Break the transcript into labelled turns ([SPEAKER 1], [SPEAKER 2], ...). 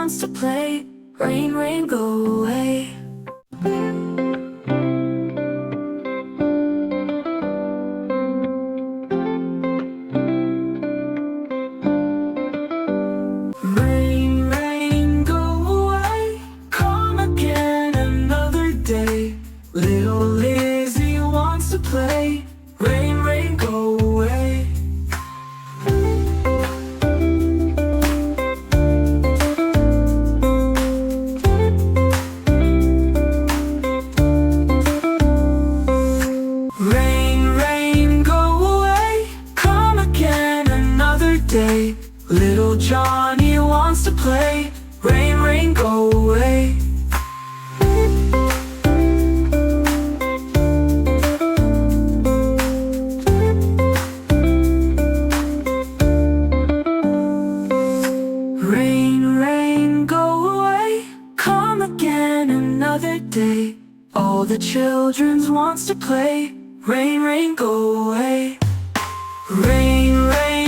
[SPEAKER 1] wants to play. Rain, rain, go away. Rain, rain, go away. Come again another day. Little Lizzie wants to play. Rain, rain, go away. Rain, rain, go away. Come again another day. Little Johnny wants to play. Rain, rain, go away. Rain, rain, go away. Come again another day. All the children wants to play. Rain, rain, go away. Rain, rain.